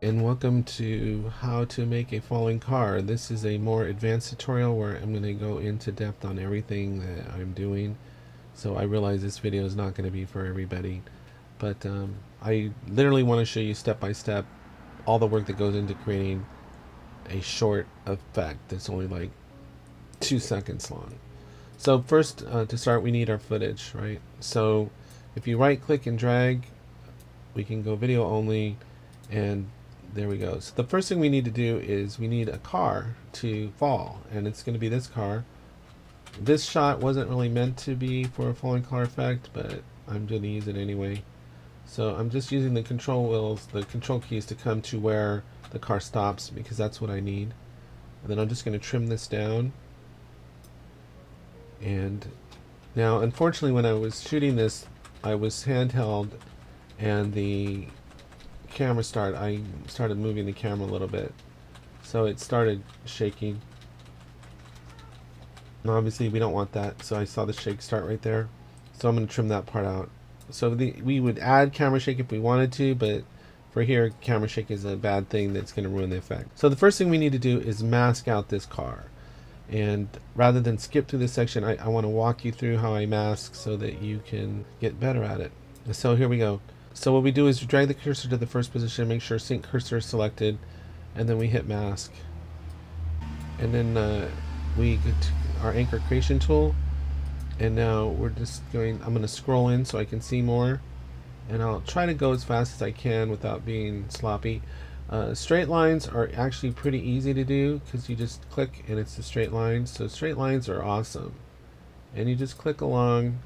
And welcome to how to make a falling car. This is a more advanced tutorial where I'm going to go into depth on everything that I'm doing. So I realize this video is not going to be for everybody, but I literally want to show you step by step all the work that goes into creating a short effect that's only like 2 seconds long. So first, to start, we need our footage, right? So if you right click and drag, we can go video only, and there we go. So the first thing we need to do is we need a car to fall, and it's going to be this car. This shot wasn't really meant to be for a falling car effect, but I'm going to use it anyway. So I'm just using the control wheels, the control keys, to come to where the car stops, because that's what I need. And then I'm just going to trim this down. And now, unfortunately, when I was shooting this, I was handheld, and the camera I started moving the camera a little bit, so it started shaking. And obviously we don't want that, so I saw the shake start right there, so I'm going to trim that part out. So we would add camera shake if we wanted to, but for here, camera shake is a bad thing that's going to ruin the effect. So the first thing we need to do is mask out this car, and rather than skip through this section, I want to walk you through how I mask so that you can get better at it. So here we go. So what we do is we drag the cursor to the first position, make sure sync cursor is selected, and then we hit mask. And then we get to our anchor creation tool, and now we're just I'm going to scroll in so I can see more, and I'll try to go as fast as I can without being sloppy. Straight lines are actually pretty easy to do because you just click and it's a straight line. So straight lines are awesome, and you just click along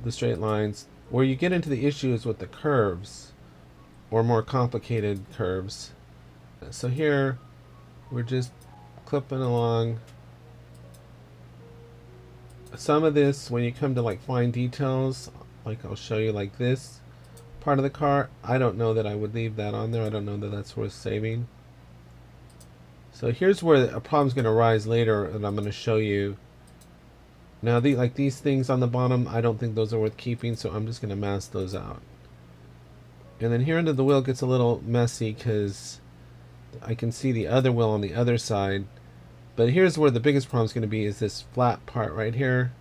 the straight lines. Where you get into the issue is with the curves, or more complicated curves. So here we're just clipping along. Some of this, when you come to like fine details, like I'll show you, like this part of the car, I don't know that I would leave that on there. I don't know that that's worth saving. So here's where a problem's going to arise later, and I'm going to show you. Now, like these things on the bottom, I don't think those are worth keeping, so I'm just going to mask those out. And then here under the wheel gets a little messy because I can see the other wheel on the other side. But here's where the biggest problem is going to be, is this flat part right here.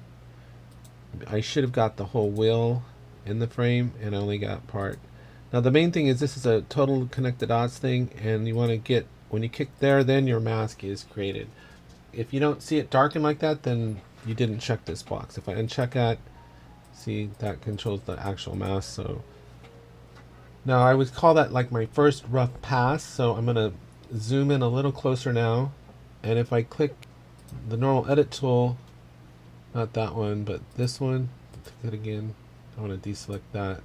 I should have got the whole wheel in the frame, and I only got part. Now the main thing is this is a total connected dots thing, and you want to get, when you kick there, then your mask is created. If you don't see it darken like that, then you didn't check this box. If I uncheck that, see, that controls the actual mask. So now I would call that like my first rough pass. So I'm going to zoom in a little closer now, and if I click the normal edit tool, not that one, but this one, click it again. I want to deselect that.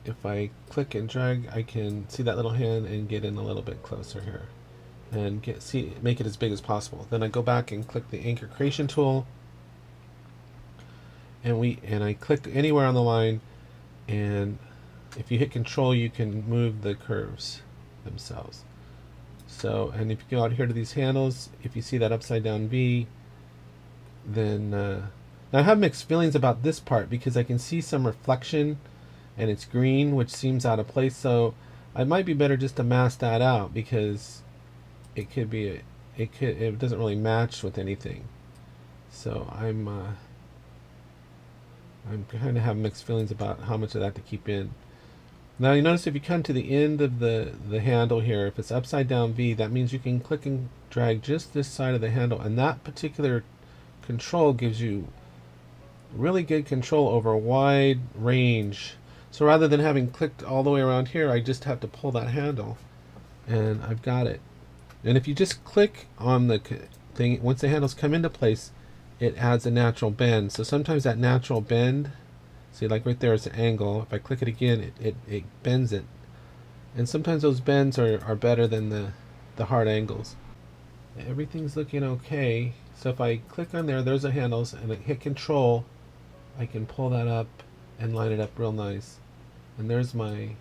If I click and drag, I can see that little hand and get in a little bit closer here, and make it as big as possible. Then I go back and click the anchor creation tool, and I click anywhere on the line, and if you hit control, you can move the curves themselves. So, and if you go out here to these handles, if you see that upside down V, then now I have mixed feelings about this part because I can see some reflection and it's green, which seems out of place. So it might be better just to mask that out, because it could be it doesn't really match with anything. So I'm kind of have mixed feelings about how much of that to keep in. Now you notice if you come to the end of the handle here, if it's upside down V, that means you can click and drag just this side of the handle, and that particular control gives you really good control over a wide range. So rather than having clicked all the way around here, I just have to pull that handle, and I've got it. And if you just click on the thing, once the handles come into place, it adds a natural bend. So sometimes that natural bend, see, like right there, it's an angle. If I click it again, it bends it. And sometimes those bends are better than the hard angles. Everything's looking okay. So if I click on there, there's the handles, and I hit control, I can pull that up and line it up real nice. And there's my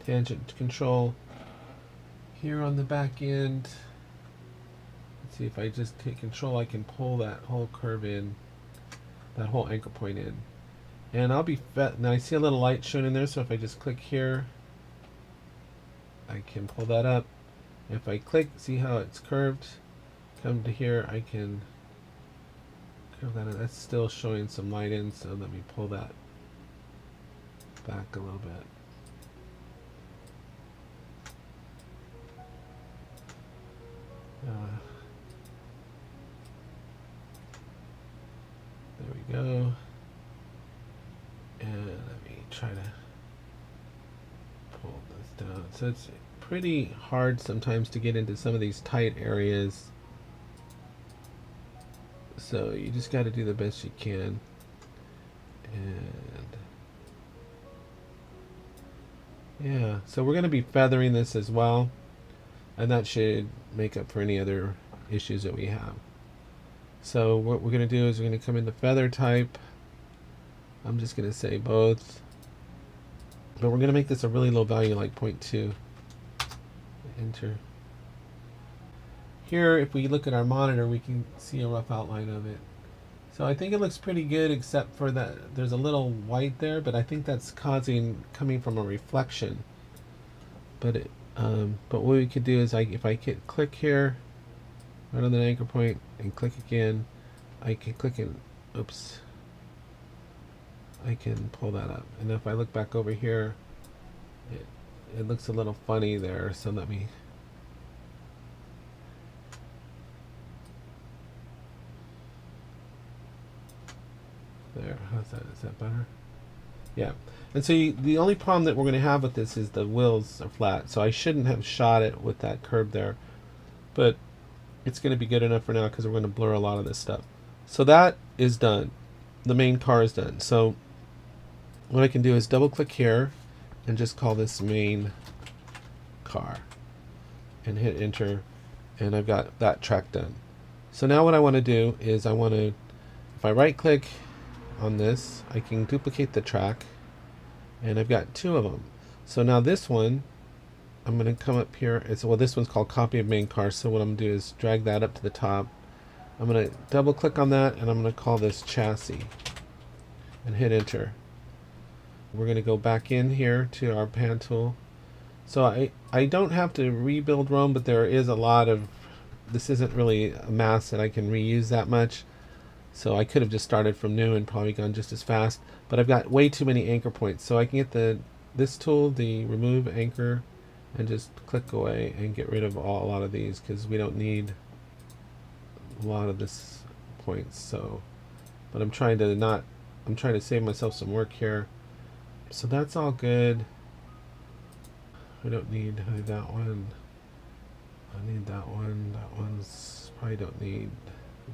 tangent control. Here on the back end, let's see, if I just hit control, I can pull that whole curve in, that whole anchor point in. And I'll be now I see a little light shown in there, so if I just click here, I can pull that up. If I click, see how it's curved? Come to here, I can curve that in. That's still showing some light in, so let me pull that back a little bit. There we go. And let me try to pull this down. So it's pretty hard sometimes to get into some of these tight areas. So you just got to do the best you can. And yeah, so we're going to be feathering this as well. And that should make up for any other issues that we have. So what we're going to do is we're going to come into feather type. I'm just going to say both. But we're going to make this a really low value, like 0.2. Enter. Here, if we look at our monitor, we can see a rough outline of it. So I think it looks pretty good, except for that there's a little white there, but I think that's coming from a reflection. But what we could do is, if I click here, right on the anchor point, and click again, I can click and, oops, I can pull that up. And if I look back over here, it looks a little funny there, so let me, there, how's that? Is that better? Yeah. And so the only problem that we're going to have with this is the wheels are flat, so I shouldn't have shot it with that curve there, but it's going to be good enough for now because we're going to blur a lot of this stuff. So that is done. The main car is done. So what I can do is double click here and just call this main car and hit enter, and I've got that track done. So now what I want to do is if I right click on this, I can duplicate the track, and I've got two of them. So now this one, I'm going to come up here. This one's called copy of main car. So what I'm going to do is drag that up to the top. I'm going to double click on that, and I'm going to call this chassis and hit enter. We're going to go back in here to our pan tool. So I don't have to rebuild Rome, but there is a lot of, this isn't really a mass that I can reuse that much. So I could have just started from new and probably gone just as fast, but I've got way too many anchor points. So I can get this tool, the remove anchor, and just click away and get rid of a lot of these, because we don't need a lot of this points. So, but I'm trying to save myself some work here. So that's all good. I don't need that one. I need that one. That one's probably don't need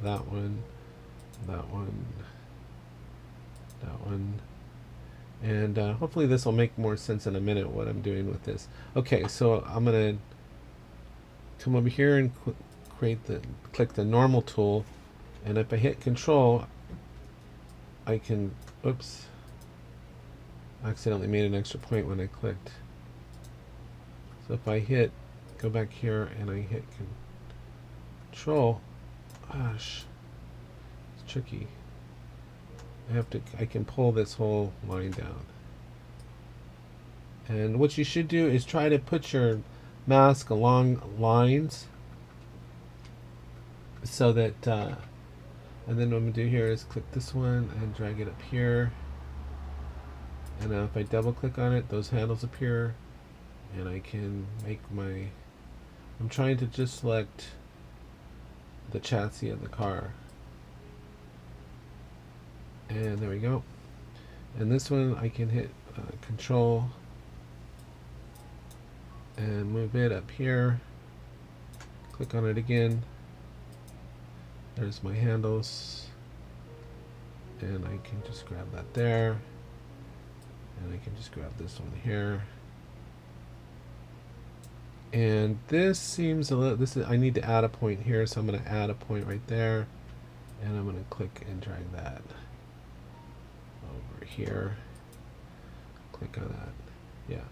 that one. That one. That one. And hopefully this will make more sense in a minute what I'm doing with this. Okay, so I'm gonna come over here and click the normal tool, and if I hit Control, I can, oops, I accidentally made an extra point when I clicked. So if I go back here and I hit Control, gosh, it's tricky. I can pull this whole line down. And what you should do is try to put your mask along lines so that, and then what I'm going to do here is click this one and drag it up here. And now if I double click on it, those handles appear, and I can make I'm trying to just select the chassis of the car. And there we go. And this one I can hit Control and move it up here. Click on it again. There's my handles. And I can just grab that there. And I can just grab this one here. And this seems a little, I need to add a point here, so I'm going to add a point right there. And I'm going to click and drag that over here. Click on that. Yeah.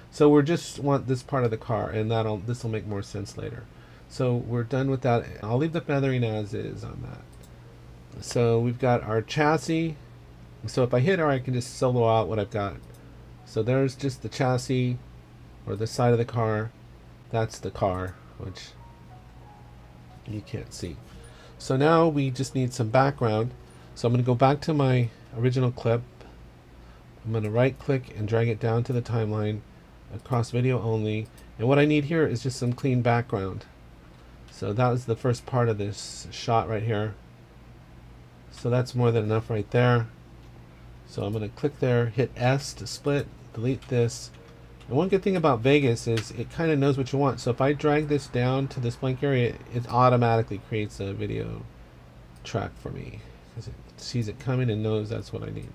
So we just want this part of the car, and this will make more sense later. So we're done with that. I'll leave the feathering as is on that. So we've got our chassis. So if I hit R, I can just solo out what I've got. So there's just the chassis. or the side of the car. That's the car, which you can't see. So now we just need some background. So I'm going to go back to my original clip. I'm going to right click and drag it down to the timeline across video only. And what I need here is just some clean background. So that was the first part of this shot right here. So that's more than enough right there. So I'm going to click there, hit S to split, delete this. And one good thing about Vegas is it kind of knows what you want. So if I drag this down to this blank area, it automatically creates a video track for me, because it sees it coming and knows that's what I need.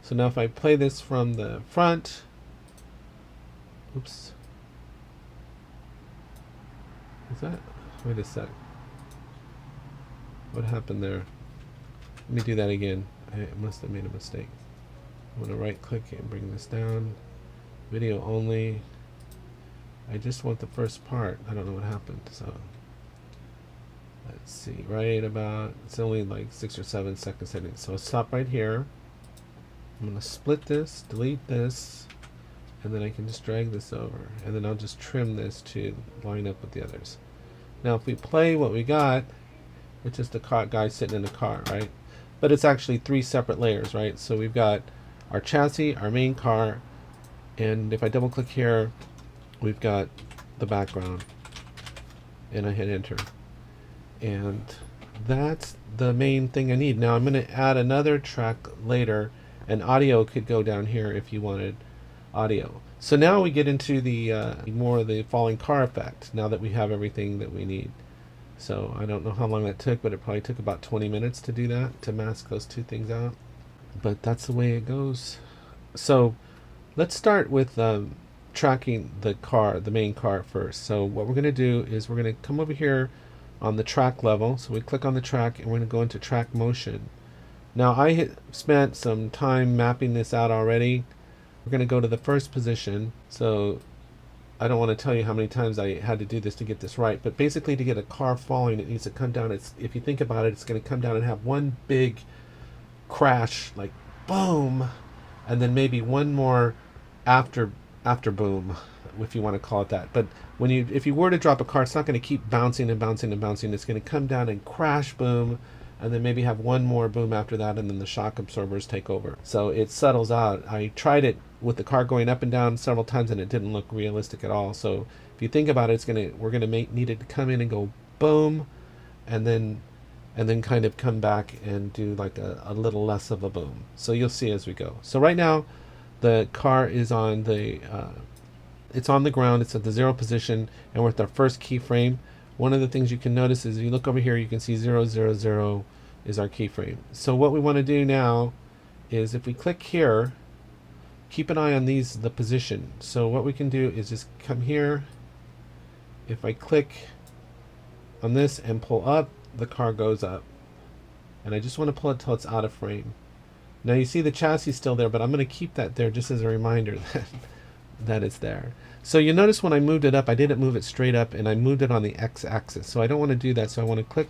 So now if I play this from the front, oops, is that, wait a sec, what happened there? Let me do that again. I must have made a mistake. I'm going to right click and bring this down, video only. I just want the first part. I don't know what happened. So let's see, right about, it's only like 6 or 7 seconds in it. So I'll stop right here. I'm going to split this, delete this, and then I can just drag this over, and then I'll just trim this to line up with the others. Now if we play what we got, it's just a guy sitting in a car, right? But it's actually 3 separate layers, right? So we've got our chassis, our main car, and if I double click here, we've got the background, and I hit enter. And that's the main thing I need. Now I'm going to add another track later, and audio could go down here if you wanted audio. So now we get into the more of the falling car effect, now that we have everything that we need. So I don't know how long that took, but it probably took about 20 minutes to do that, to mask those 2 things out. But that's the way it goes. So let's start with tracking the car, the main car first. So what we're going to do is we're going to come over here on the track level. So we click on the track and we're going to go into track motion. Now I spent some time mapping this out already. We're going to go to the first position. So I don't want to tell you how many times I had to do this to get this right, but basically to get a car falling, it needs to come down. If you think about it, it's going to come down and have one big crash, like boom, and then maybe one more after boom, if you want to call it that. But if you were to drop a car, it's not going to keep bouncing and bouncing and bouncing. It's going to come down and crash, boom, and then maybe have one more boom after that, and then the shock absorbers take over. So it settles out. I tried it with the car going up and down several times, and it didn't look realistic at all. So if you think about it, we're gonna need it to come in and go boom, and then kind of come back and do like a little less of a boom. So you'll see as we go. So right now, the car is on the it's on the ground. It's at the 0 position, and we're at our first keyframe. One of the things you can notice is if you look over here, you can see 0, 0, 0 is our keyframe. So what we want to do now is if we click here, keep an eye on the position. So what we can do is just come here. If I click on this and pull up, the car goes up. And I just want to pull it till it's out of frame. Now you see the chassis still there, but I'm going to keep that there just as a reminder that it's there. So you notice when I moved it up, I didn't move it straight up, and I moved it on the x-axis. So I don't want to do that. So I want to click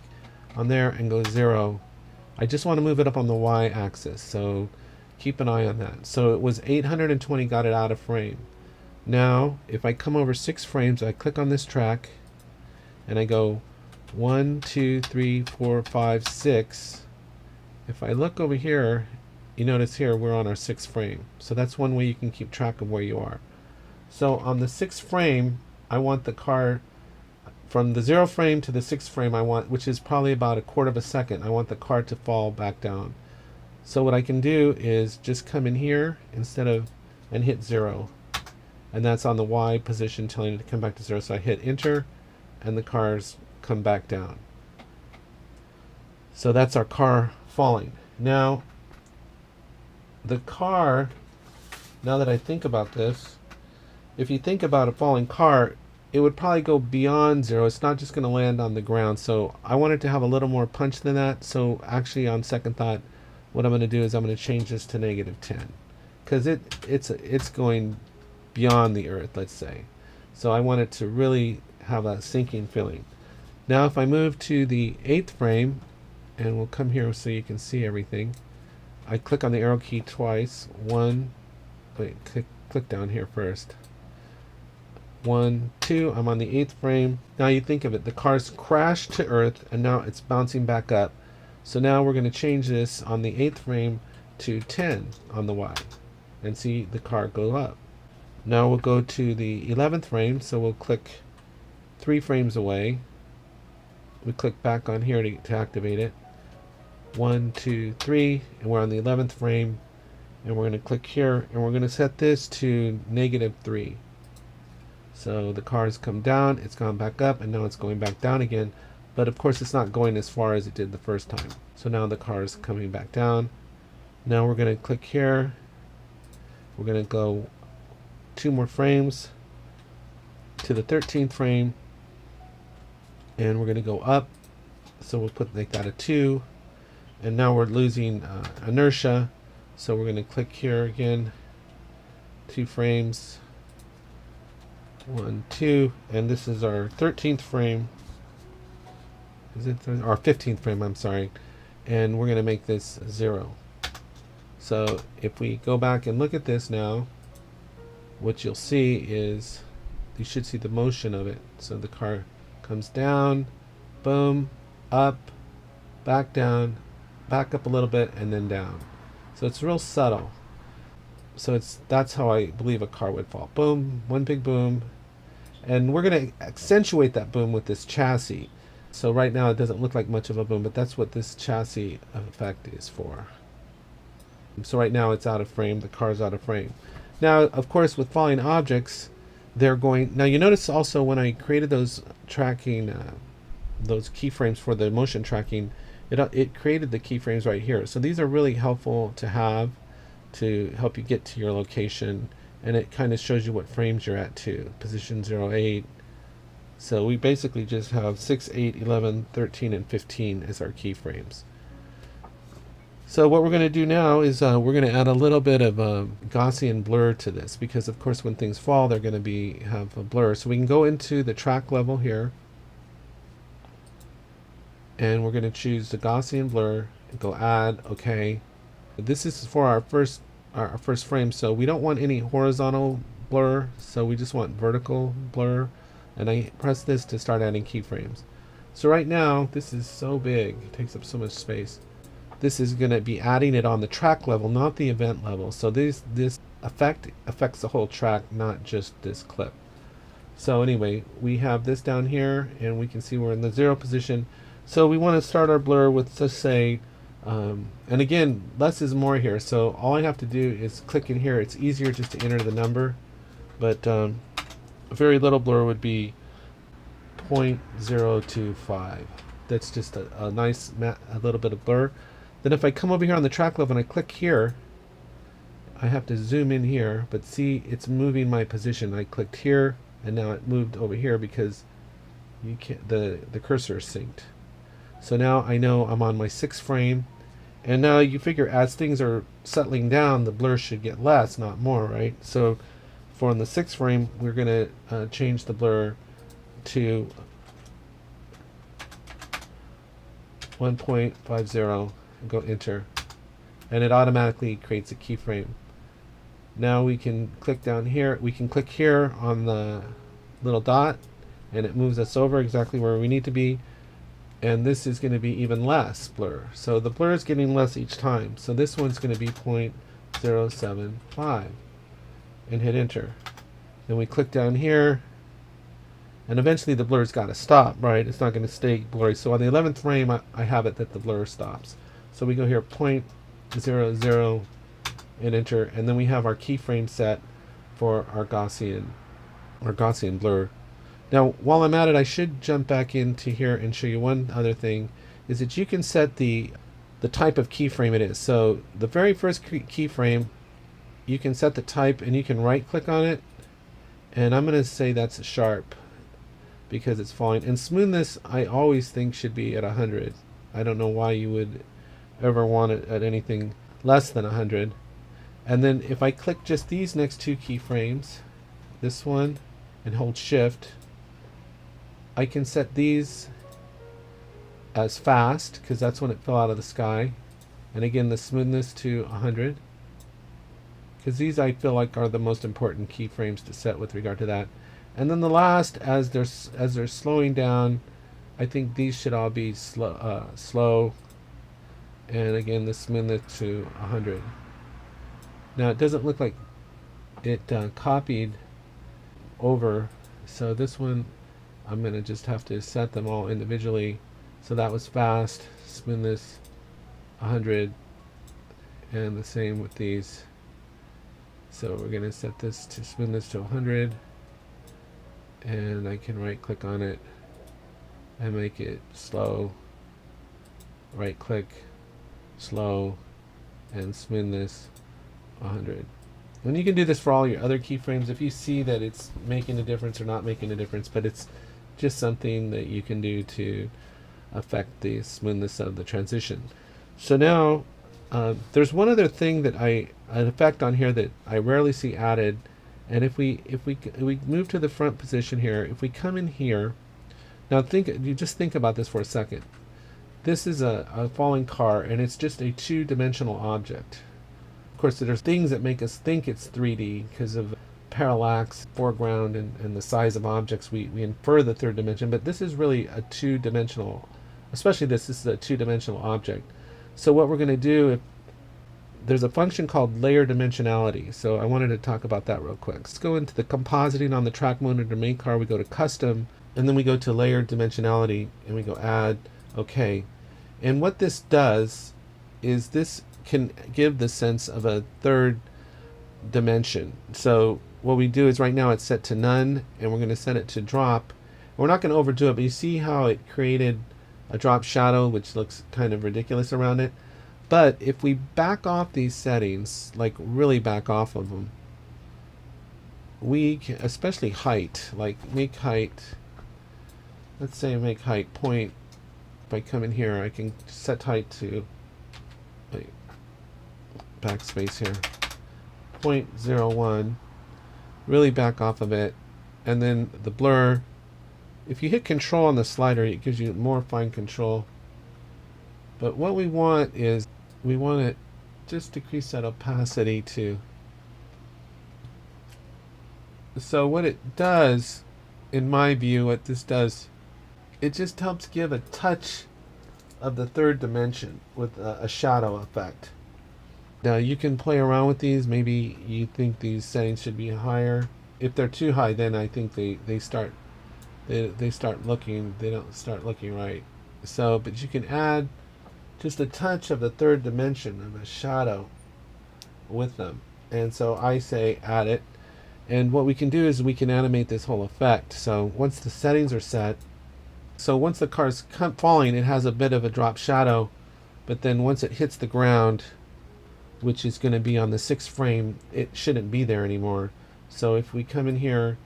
on there and go 0. I just want to move it up on the y-axis. So keep an eye on that. So it was 820, got it out of frame. Now, if I come over 6 frames, I click on this track, and I go 1, 2, 3, 4, 5, 6. If I look over here, you notice here we're on our 6th frame. So that's one way you can keep track of where you are. So on the 6th frame, I want the car from the 0 frame to the 6th frame, which is probably about a quarter of a second, I want the car to fall back down. So what I can do is just come in here and hit 0. And that's on the Y position, telling it to come back to 0. So I hit enter, and the cars come back down. So that's our car falling. Now, the car, now that I think about this, if you think about a falling car, it would probably go beyond 0. It's not just going to land on the ground. So I want it to have a little more punch than that. So actually, on second thought, what I'm going to do is I'm going to change this to -10, because it's going beyond the earth, let's say. So I want it to really have a sinking feeling. Now if I move to the 8th frame, and we'll come here so you can see everything, I click on the arrow key twice. Click down here first. 1, 2. I'm on the 8th frame. Now you think of it, the car's crashed to Earth and now it's bouncing back up. So now we're going to change this on the 8th frame to 10 on the Y and see the car go up. Now we'll go to the 11th frame, so we'll click 3 frames away. We click back on here to activate it. 1, 2, 3, and we're on the 11th frame, and we're going to click here, and we're going to set this to -3. So the car's come down, it's gone back up, and now it's going back down again, but of course it's not going as far as it did the first time. So now the car is coming back down. Now we're going to click here, we're going to go 2 more frames to the 13th frame, and we're going to go up, so we'll put like that a 2, and now we're losing inertia, so we're going to click here again, 2 frames, 1, 2, and this is our 13th frame, is it our 15th frame, I'm sorry, and we're going to make this 0. So if we go back and look at this now, what you'll see is you should see the motion of it. So the car comes down, boom, up, back down, back up a little bit, and then down. So it's real subtle. So that's how I believe a car would fall. Boom, one big boom. And we're going to accentuate that boom with this chassis. So right now it doesn't look like much of a boom, but that's what this chassis effect is for. So right now it's out of frame, the car's out of frame. Now, of course, with falling objects, they're going... Now, you notice also when I created those tracking, those keyframes for the motion tracking, it created the keyframes right here. So these are really helpful to have to help you get to your location, and it kind of shows you what frames you're at too. Position 0, 8. So we basically just have 6, 8, 11, 13, and 15 as our keyframes. So what we're going to do now is we're going to add a little bit of Gaussian blur to this, because of course when things fall they're going to have a blur. So we can go into the track level here, and we're going to choose the Gaussian blur and go add. Okay, this is for our first frame, so we don't want any horizontal blur, so we just want vertical blur, and I press this to start adding keyframes. So right now this is so big, it takes up so much space. This is going to be adding it on the track level, not the event level. So this effect affects the whole track, not just this clip. So anyway, we have this down here, and we can see we're in the 0 position. So we want to start our blur with, let's say, and again, less is more here. So all I have to do is click in here. It's easier just to enter the number, but a very little blur would be 0.025. That's just a nice a little bit of blur. Then if I come over here on the track level and I click here, I have to zoom in here, but see, it's moving my position. I clicked here, and now it moved over here because you can't, the cursor is synced. So now I know I'm on my 6th frame, and now you figure as things are settling down, the blur should get less, not more, right? So for on the 6th frame, we're going to change the blur to 1.50. Go enter, and it automatically creates a keyframe. Now we can click down here. We can click here on the little dot, and it moves us over exactly where we need to be. And this is going to be even less blur. So the blur is getting less each time. So this one's going to be 0.075, and hit enter. Then we click down here, and eventually the blur's got to stop, right? It's not going to stay blurry. So on the 11th frame, I have it that the blur stops. So we go here 0.00 and enter, and then we have our keyframe set for our Gaussian blur. Now while I'm at it, I should jump back into here and show you one other thing, is that you can set the type of keyframe it is. So the very first keyframe, you can set the type, and you can right click on it, and I'm going to say that's sharp because it's falling. And smoothness I always think should be at 100. I don't know why you would ever want it at anything less than 100. And then if I click just these next 2 keyframes, this one, and hold shift, I can set these as fast because that's when it fell out of the sky, and again the smoothness to 100, because these I feel like are the most important keyframes to set with regard to that. And then the last, as they're slowing down, I think these should all be slow. And again, the smooth to 100. Now it doesn't look like it copied over, so this one I'm gonna just have to set them all individually. So that was fast, smoothness 100, and the same with these. So we're gonna set this to smoothness to 100, and I can right click on it and make it slow, right click, slow, and smoothness 100. And you can do this for all your other keyframes if you see that it's making a difference or not making a difference, but it's just something that you can do to affect the smoothness of the transition. So now there's one other thing that an effect on here that I rarely see added, and if we move to the front position here, if we come in here, now you just think about this for a second. This is a falling car, and it's just a two-dimensional object. Of course, there's things that make us think it's 3D because of parallax, foreground, and the size of objects. We infer the third dimension, but this is really a two-dimensional, especially this is a two-dimensional object. So what we're going to do, if there's a function called layer dimensionality. So I wanted to talk about that real quick. Let's go into the compositing on the track monitor main car. We go to custom, and then we go to layer dimensionality, and we go add, okay. And what this does is this can give the sense of a third dimension. So what we do is right now it's set to none, and we're going to set it to drop. We're not going to overdo it, but you see how it created a drop shadow, which looks kind of ridiculous around it. But if we back off these settings, like really back off of them, we can, especially height, like make height, let's say make height point. If I come in here, I can set height to, like, backspace here, 0.01, really back off of it. And then the blur, if you hit control on the slider, it gives you more fine control. But what we want is, we want to just decrease that opacity to, so what it does, in my view, what this does, it just helps give a touch of the third dimension with a shadow effect. Now you can play around with these. Maybe you think these settings should be higher. If they're too high, then I think they don't start looking right. So, but you can add just a touch of the third dimension of a shadow with them. And so I say add it. And what we can do is we can animate this whole effect. So once the settings are set, so once the car's falling, it has a bit of a drop shadow, but then once it hits the ground, which is going to be on the 6th frame, it shouldn't be there anymore. So if we come in here,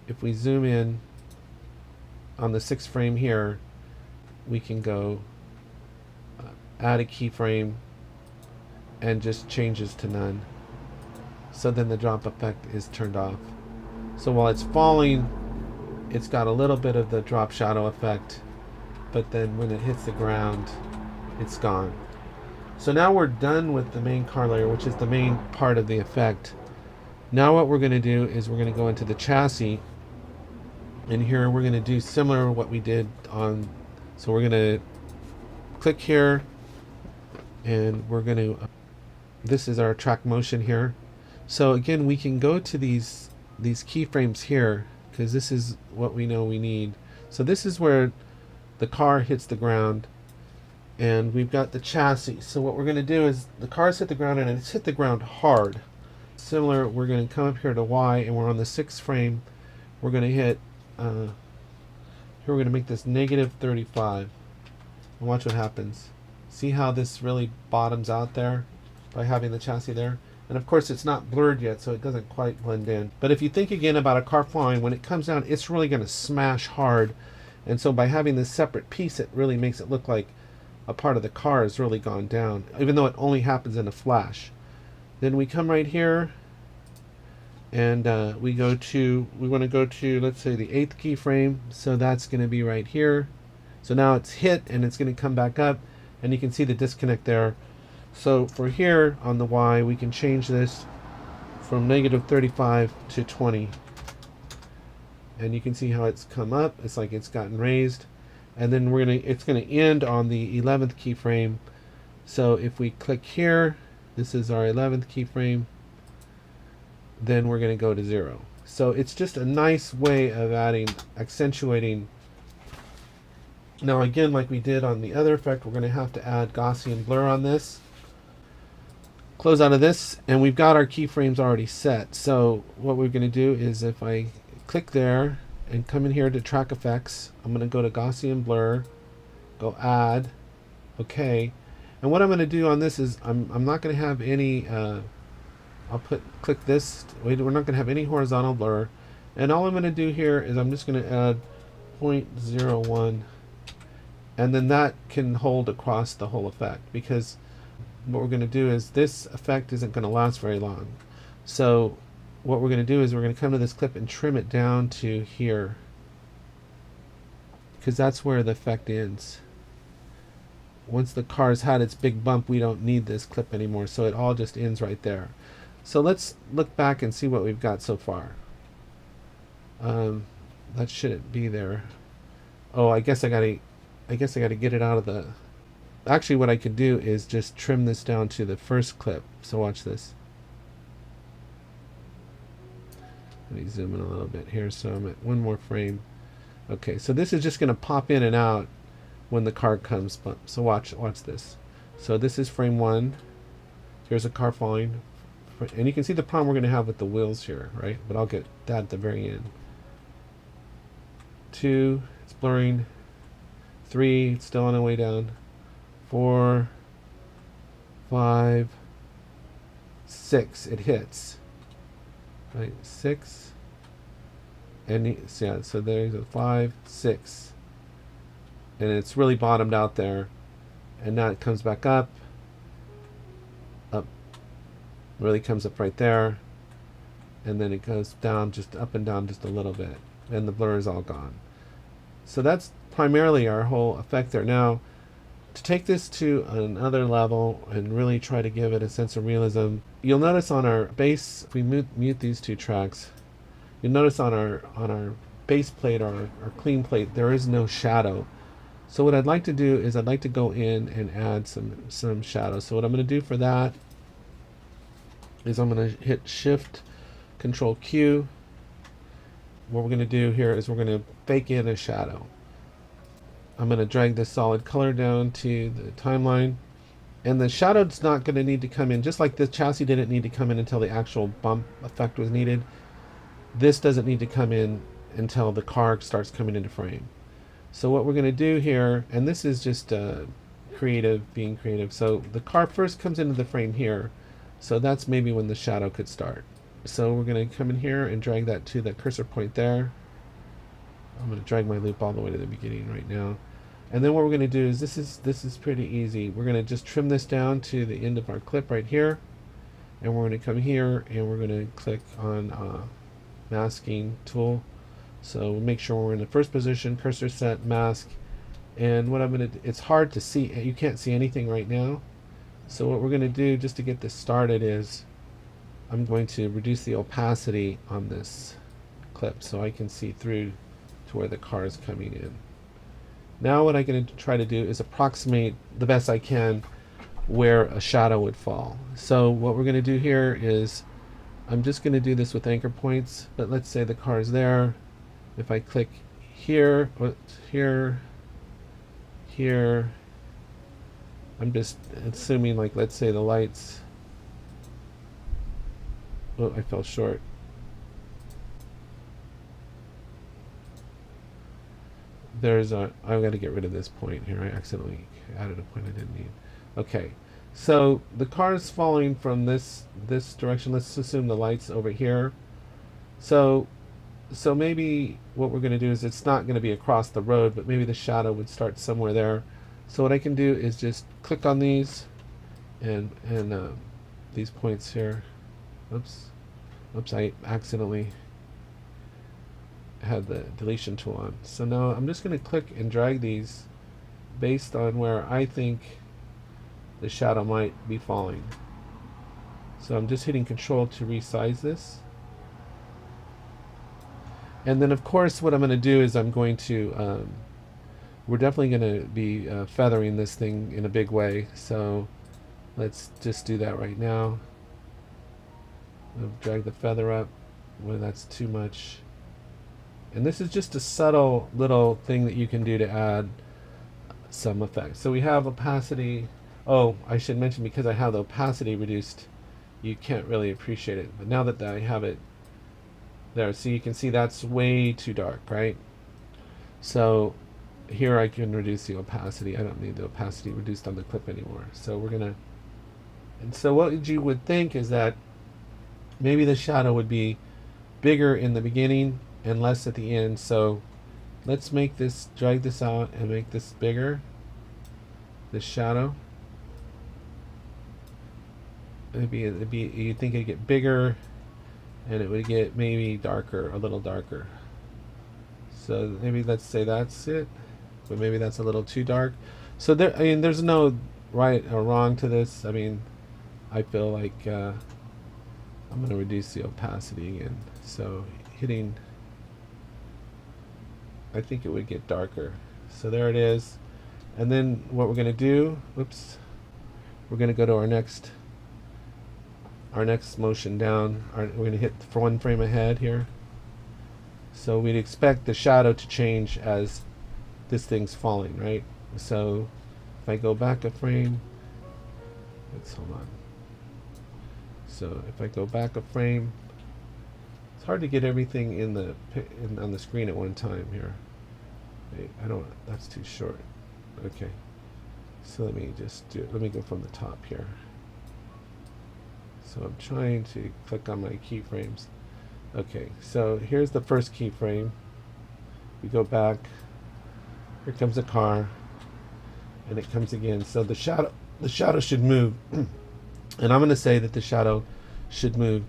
if we zoom in on the 6th frame here, we can go add a keyframe and just changes to none. So then the drop effect is turned off. So while it's falling, it's got a little bit of the drop shadow effect, but then when it hits the ground, it's gone. So now we're done with the main car layer, which is the main part of the effect. Now what we're going to do is we're going to go into the chassis, and here we're going to do similar to what we did on, so we're going to click here, and we're going to, this is our track motion here. So again, we can go to these keyframes here, because this is what we know we need. So this is where the car hits the ground, and we've got the chassis. So what we're going to do is the car's hit the ground, and it's hit the ground hard. Similar, we're going to come up here to Y, and we're on the 6th frame. We're going to hit, here we're going to make this -35. And watch what happens. See how this really bottoms out there by having the chassis there? And of course it's not blurred yet, so it doesn't quite blend in. But if you think again about a car flying, when it comes down, it's really going to smash hard. And so by having this separate piece, it really makes it look like a part of the car has really gone down, even though it only happens in a flash. Then we come right here, and we want to go to, let's say, the 8th keyframe. So that's going to be right here. So now it's hit, and it's going to come back up, and you can see the disconnect there. So for here on the Y, we can change this from -35 to 20. and you can see how it's come up. It's like it's gotten raised, and then it's gonna end on the 11th keyframe. So if we click here, this is our 11th keyframe, then we're gonna go to 0. So it's just a nice way of accentuating. Now again, like we did on the other effect, we're gonna have to add Gaussian blur on this. Close out of this, and we've got our keyframes already set. So what we're going to do is, if I click there and come in here to track effects, I'm going to go to Gaussian blur, go add, okay. And what I'm going to do on this is I'm not going to have any click this. We're not going to have any horizontal blur, and all I'm going to do here is I'm just going to add 0.01, and then that can hold across the whole effect, because what we're going to do is this effect isn't going to last very long. So what we're going to do is we're going to come to this clip and trim it down to here, because that's where the effect ends. Once the car's had its big bump, we don't need this clip anymore, so it all just ends right there. So let's look back and see what we've got so far. That shouldn't be there. Oh, I guess I gotta get it out of the. Actually, what I could do is just trim this down to the first clip. So watch this. Let me zoom in a little bit here, so I'm at one more frame. Okay, so this is just going to pop in and out when the car comes. So watch this. So this is frame 1. Here's a car falling, and you can see the problem we're going to have with the wheels here, right? But I'll get that at the very end. 2, it's blurring. 3, it's still on the way down. 4, 5, 6, it hits. Right, 6, and yeah, so there's a 5, 6, and it's really bottomed out there, and now it comes back up, really comes up right there, and then it goes down, just up and down just a little bit, and the blur is all gone. So that's primarily our whole effect there. Now, to take this to another level and really try to give it a sense of realism, you'll notice on our base, if we mute these two tracks, you'll notice on our base plate or our clean plate, there is no shadow. So what I'd like to do is I'd like to go in and add some shadow. So what I'm going to do for that is I'm going to hit Shift Control Q. What we're going to do here is we're going to bake in a shadow. I'm going to drag this solid color down to the timeline, and the shadow's not going to need to come in, just like the chassis didn't need to come in until the actual bump effect was needed. This doesn't need to come in until the car starts coming into frame. So what we're going to do here, and this is just being creative. So the car first comes into the frame here, so that's maybe when the shadow could start. So we're going to come in here and drag that to the cursor point there. I'm going to drag my loop all the way to the beginning right now. And then what we're going to do is, this is pretty easy. We're going to just trim this down to the end of our clip right here. And we're going to come here and we're going to click on masking tool. So we'll make sure we're in the first position, cursor set, mask. And what I'm going to do, it's hard to see. You can't see anything right now. So what we're going to do just to get this started is I'm going to reduce the opacity on this clip so I can see through to where the car is coming in. Now what I'm going to try to do is approximate the best I can where a shadow would fall. So what we're going to do here is I'm just going to do this with anchor points, but let's say the car is there. If I click here, here, here, I'm just assuming, like, let's say the lights, oh, I fell short. I've got to get rid of this point here. I accidentally added a point I didn't need. Okay, so the car is falling from this direction. Let's assume the light's over here. So maybe what we're going to do is, it's not going to be across the road, but maybe the shadow would start somewhere there. So what I can do is just click on these and these points here. Oops, I accidentally had the deletion tool on. So now I'm just going to click and drag these based on where I think the shadow might be falling. So I'm just hitting Control to resize this. And then of course what I'm going to do is I'm going to we're definitely going to be feathering this thing in a big way. So let's just do that right now. I'll drag the feather up when that's too much. And this is just a subtle little thing that you can do to add some effect. So we have opacity. Oh, I should mention, because I have the opacity reduced, you can't really appreciate it. But now that I have it there, so you can see that's way too dark, right? So here I can reduce the opacity. I don't need the opacity reduced on the clip anymore. So we're gonna, and so what you would think is that maybe the shadow would be bigger in the beginning and less at the end. So let's make this, drag this out and make this bigger, this shadow. It'd be, you'd think it'd get bigger and it would get maybe darker, a little darker. So maybe let's say that's it, but maybe that's a little too dark. So there, I mean, there's no right or wrong to this. I mean, I feel like I'm going to reduce the opacity again. So hitting, I think it would get darker. So there it is. And then what we're going to do, whoops, we're going to go to our next motion down. We're going to hit for one frame ahead here. So we'd expect the shadow to change as this thing's falling, right? So if I go back a frame, let's hold on. So if I go back a frame, it's hard to get everything on the screen at one time here. I don't, that's too short. Okay. So let me just do it. Let me go from the top here. So I'm trying to click on my keyframes. Okay, so here's the first keyframe. We go back. Here comes a car, and it comes again. So the shadow should move, and I'm going to say that the shadow should move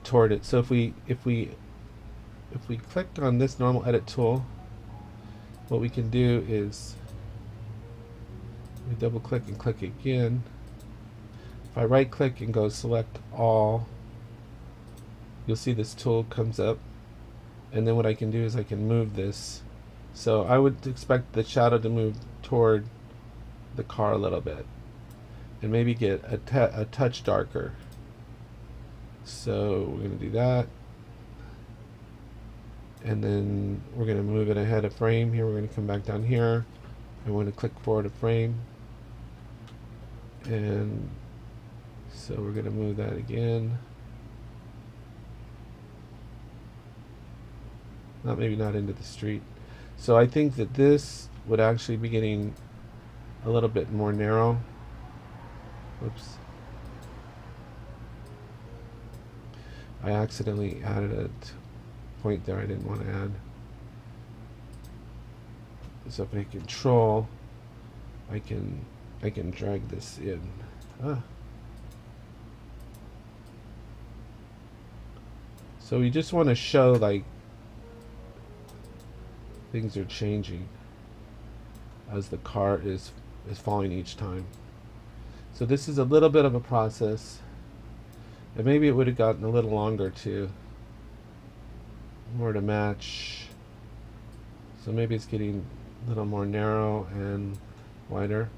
toward it. So if we click on this normal edit tool, what we can do is we double click and click again. If I right click and go select all, you'll see this tool comes up, and then what I can do is I can move this. So I would expect the shadow to move toward the car a little bit and maybe get a touch darker. So we're going to do that, and then we're going to move it ahead a frame here. We're going to come back down here and we're going to click forward a frame, and so we're going to move that again. Maybe not into the street. So I think that this would actually be getting a little bit more narrow. Oops. I accidentally added a point there I didn't want to add. So if I control, I can drag this in. So we just want to show like things are changing as the car is falling each time. So this is a little bit of a process, and maybe it would have gotten a little longer too, more to match. So maybe it's getting a little more narrow and wider.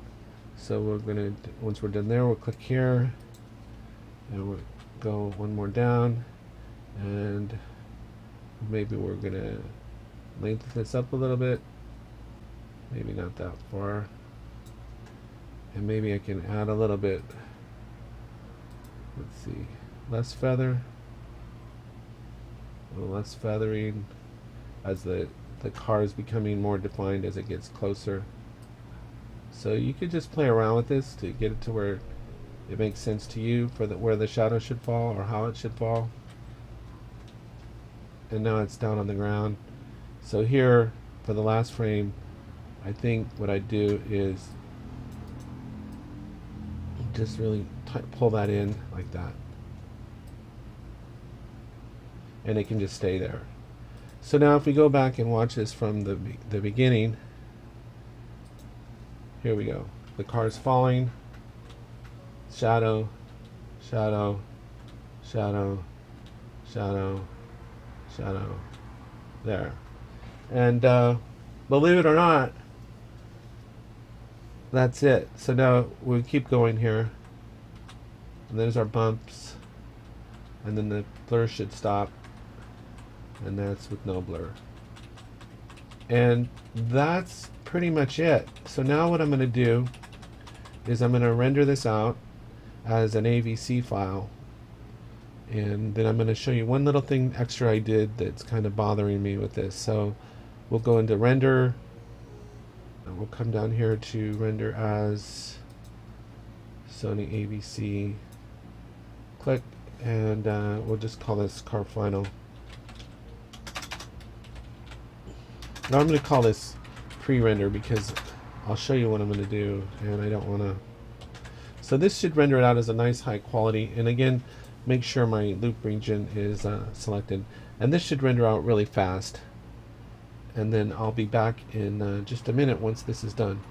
So we're gonna, once we're done there, we'll click here and we'll go one more down, and maybe we're gonna lengthen this up a little bit, maybe not that far, and maybe I can add a little bit, let's see, less feather, a little less feathering as the car is becoming more defined as it gets closer. So you could just play around with this to get it to where it makes sense to you for where the shadow should fall or how it should fall. And now it's down on the ground. So here, for the last frame, I think what I do is just really pull that in like that. And it can just stay there. So now if we go back and watch this from the beginning, here we go. The car's falling, shadow, shadow, shadow, shadow, shadow. There. And believe it or not, that's it. So now we keep going here. And there's our bumps. And then the blur should stop. And that's with no blur. And that's pretty much it. So now what I'm going to do is I'm going to render this out as an AVC file. And then I'm going to show you one little thing extra I did that's kind of bothering me with this. So we'll go into render. And we'll come down here to render as Sony AVC. Click, and we'll just call this car final. Now I'm going to call this pre-render because I'll show you what I'm going to do, and I don't want to. So this should render it out as a nice high quality, and again, make sure my loop region is selected, and this should render out really fast. And then I'll be back in just a minute once this is done.